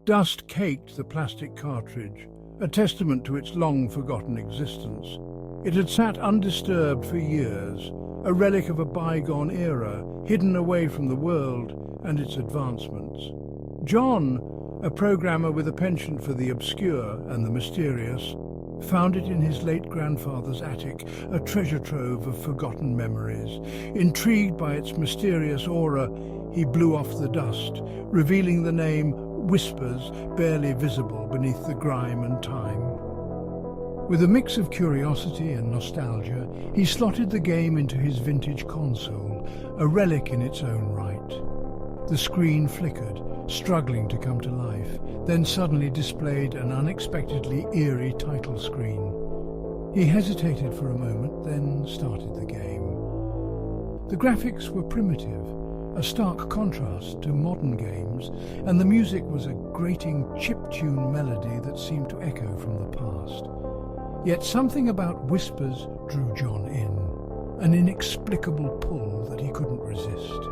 Dust caked the plastic cartridge, a testament to its long-forgotten existence. It had sat undisturbed for years, a relic of a bygone era, hidden away from the world and its advancements. John, a programmer with a penchant for the obscure and the mysterious, found it in his late grandfather's attic, a treasure trove of forgotten memories. Intrigued by its mysterious aura, he blew off the dust, revealing the name Whispers barely visible beneath the grime and time. With a mix of curiosity and nostalgia, he slotted the game into his vintage console, a relic in its own right. The screen flickered, struggling to come to life, then suddenly displayed an unexpectedly eerie title screen. He hesitated for a moment, then started the game. The graphics were primitive, a stark contrast to modern games, and the music was a grating chiptune melody that seemed to echo from the past. Yet something about Whispers drew John in, an inexplicable pull that he couldn't resist.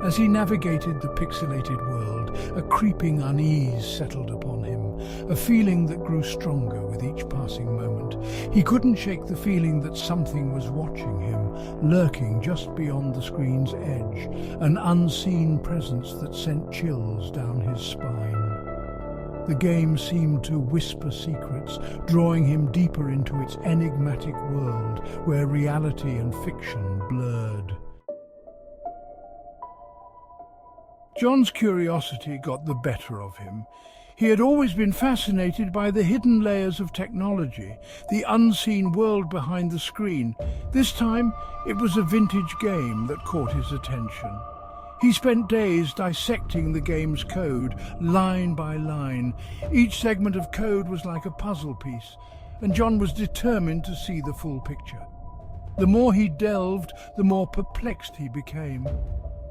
As he navigated the pixelated world, a creeping unease settled upon him, a feeling that grew stronger with each passing moment. He couldn't shake the feeling that something was watching him, lurking just beyond the screen's edge, an unseen presence that sent chills down his spine. The game seemed to whisper secrets, drawing him deeper into its enigmatic world, where reality and fiction blurred. John's curiosity got the better of him. He had always been fascinated by the hidden layers of technology, the unseen world behind the screen. This time, it was a vintage game that caught his attention. He spent days dissecting the game's code, line by line. Each segment of code was like a puzzle piece, and John was determined to see the full picture. The more he delved, the more perplexed he became.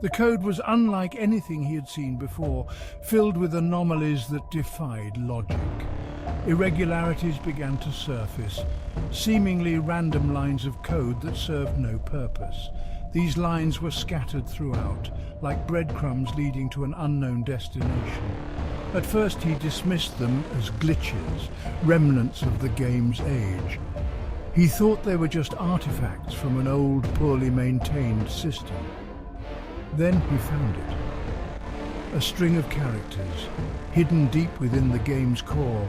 The code was unlike anything he had seen before, filled with anomalies that defied logic. Irregularities began to surface, seemingly random lines of code that served no purpose. These lines were scattered throughout, like breadcrumbs leading to an unknown destination. At first he dismissed them as glitches, remnants of the game's age. He thought they were just artifacts from an old, poorly maintained system. Then he found it. A string of characters, hidden deep within the game's core,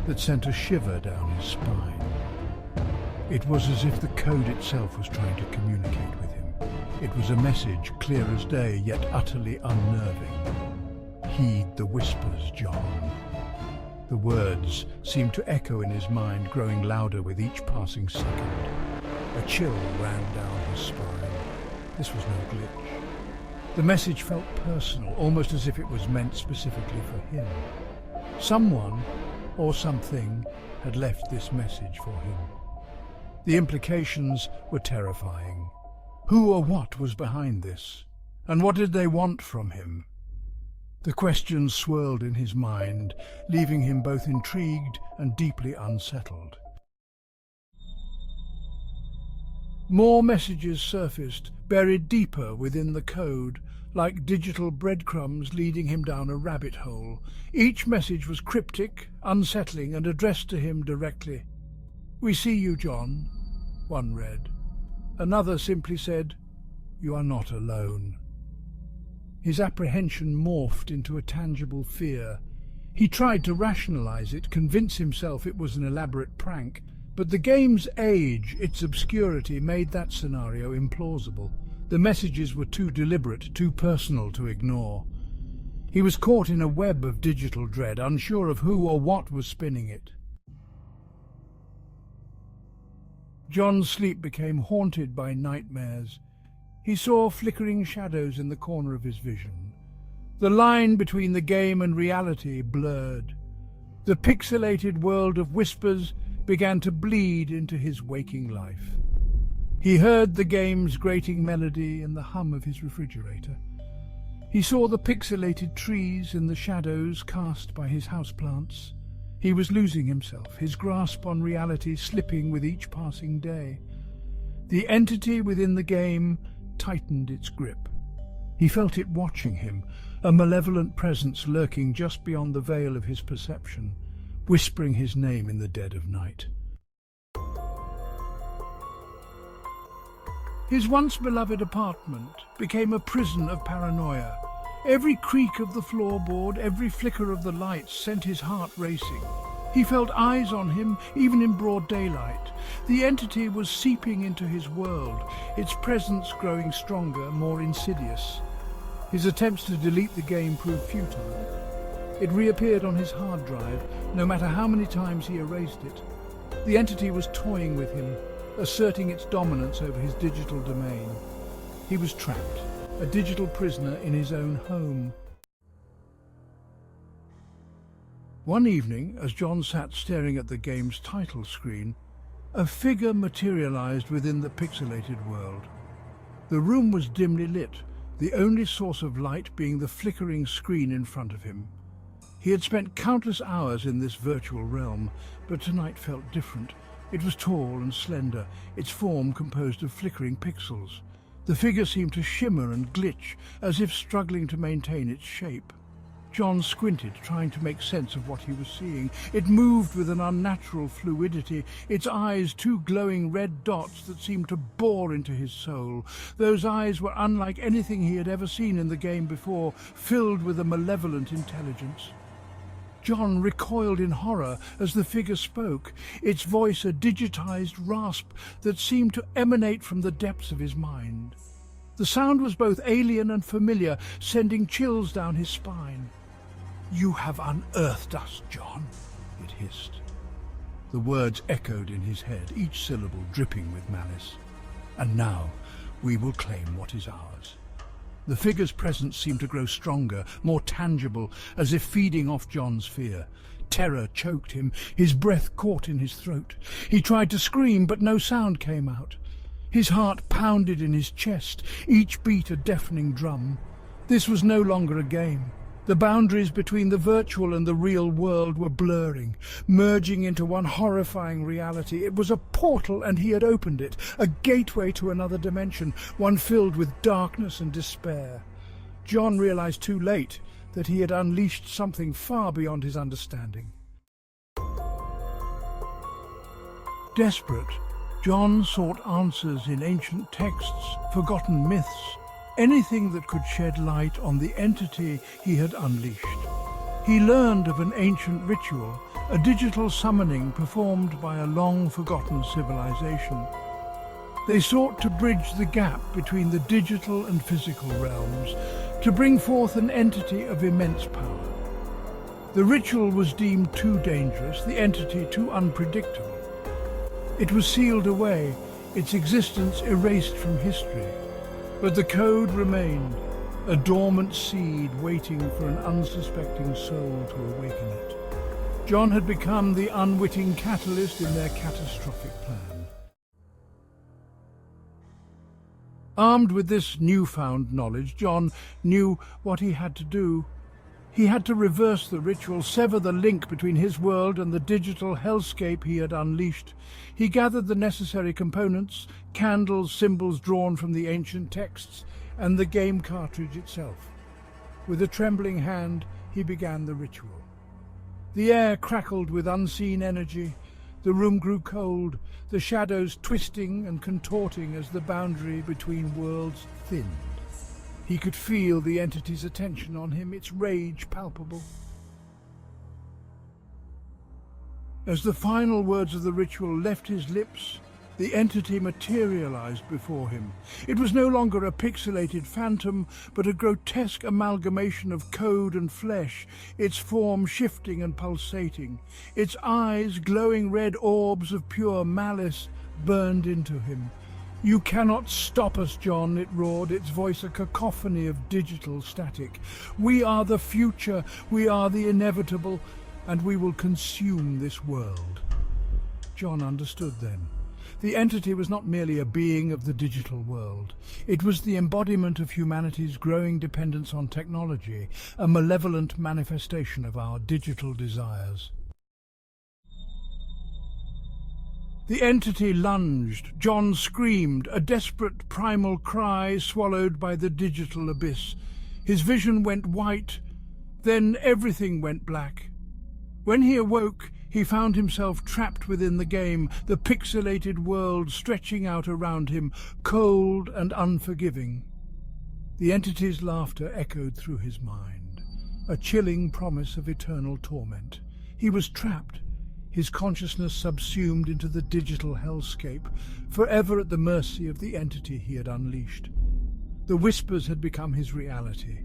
that sent a shiver down his spine. It was as if the code itself was trying to communicate with him. It was a message clear as day, yet utterly unnerving. Heed the whispers, John. The words seemed to echo in his mind, growing louder with each passing second. A chill ran down his spine. This was no glitch. The message felt personal, almost as if it was meant specifically for him. Someone, or something, had left this message for him. The implications were terrifying. Who or what was behind this? And what did they want from him? The questions swirled in his mind, leaving him both intrigued and deeply unsettled. More messages surfaced, buried deeper within the code, like digital breadcrumbs leading him down a rabbit hole. Each message was cryptic, unsettling, and addressed to him directly. "We see you, John," one read. Another simply said, "You are not alone." His apprehension morphed into a tangible fear. He tried to rationalize it, convince himself it was an elaborate prank, but the game's age, its obscurity, made that scenario implausible. The messages were too deliberate, too personal to ignore. He was caught in a web of digital dread, unsure of who or what was spinning it. John's sleep became haunted by nightmares. He saw flickering shadows in the corner of his vision. The line between the game and reality blurred. The pixelated world of whispers began to bleed into his waking life. He heard the game's grating melody in the hum of his refrigerator. He saw the pixelated trees in the shadows cast by his houseplants. He was losing himself, his grasp on reality slipping with each passing day. The entity within the game tightened its grip. He felt it watching him, a malevolent presence lurking just beyond the veil of his perception, whispering his name in the dead of night. His once beloved apartment became a prison of paranoia. Every creak of the floorboard, every flicker of the lights sent his heart racing. He felt eyes on him, even in broad daylight. The entity was seeping into his world, its presence growing stronger, more insidious. His attempts to delete the game proved futile. It reappeared on his hard drive, no matter how many times he erased it. The entity was toying with him, asserting its dominance over his digital domain. He was trapped, a digital prisoner in his own home. One evening, as John sat staring at the game's title screen, a figure materialized within the pixelated world. The room was dimly lit, the only source of light being the flickering screen in front of him. He had spent countless hours in this virtual realm, but tonight felt different. It was tall and slender, its form composed of flickering pixels. The figure seemed to shimmer and glitch, as if struggling to maintain its shape. John squinted, trying to make sense of what he was seeing. It moved with an unnatural fluidity, its eyes two glowing red dots that seemed to bore into his soul. Those eyes were unlike anything he had ever seen in the game before, filled with a malevolent intelligence. John recoiled in horror as the figure spoke, its voice a digitized rasp that seemed to emanate from the depths of his mind. The sound was both alien and familiar, sending chills down his spine. "You have unearthed us, John," it hissed. The words echoed in his head, each syllable dripping with malice. "And now we will claim what is ours." The figure's presence seemed to grow stronger, more tangible, as if feeding off John's fear. Terror choked him, his breath caught in his throat. He tried to scream, but no sound came out. His heart pounded in his chest, each beat a deafening drum. This was no longer a game. The boundaries between the virtual and the real world were blurring, merging into one horrifying reality. It was a portal, and he had opened it, a gateway to another dimension, one filled with darkness and despair. John realized too late that he had unleashed something far beyond his understanding. Desperate, John sought answers in ancient texts, forgotten myths, anything that could shed light on the entity he had unleashed. He learned of an ancient ritual, a digital summoning performed by a long-forgotten civilization. They sought to bridge the gap between the digital and physical realms, to bring forth an entity of immense power. The ritual was deemed too dangerous, the entity too unpredictable. It was sealed away, its existence erased from history. But the code remained, a dormant seed waiting for an unsuspecting soul to awaken it. John had become the unwitting catalyst in their catastrophic plan. Armed with this newfound knowledge, John knew what he had to do. He had to reverse the ritual, sever the link between his world and the digital hellscape he had unleashed. He gathered the necessary components, candles, symbols drawn from the ancient texts, and the game cartridge itself. With a trembling hand, he began the ritual. The air crackled with unseen energy. The room grew cold, the shadows twisting and contorting as the boundary between worlds thinned. He could feel the entity's attention on him, its rage palpable. As the final words of the ritual left his lips, the entity materialized before him. It was no longer a pixelated phantom, but a grotesque amalgamation of code and flesh, its form shifting and pulsating. Its eyes, glowing red orbs of pure malice, burned into him. "You cannot stop us, John," it roared, its voice a cacophony of digital static. "We are the future, we are the inevitable, and we will consume this world." John understood then. The entity was not merely a being of the digital world. It was the embodiment of humanity's growing dependence on technology, a malevolent manifestation of our digital desires. The entity lunged. John screamed, a desperate primal cry swallowed by the digital abyss. His vision went white, then everything went black. When he awoke, he found himself trapped within the game, the pixelated world stretching out around him, cold and unforgiving. The entity's laughter echoed through his mind, a chilling promise of eternal torment. He was trapped, his consciousness subsumed into the digital hellscape, forever at the mercy of the entity he had unleashed. The whispers had become his reality,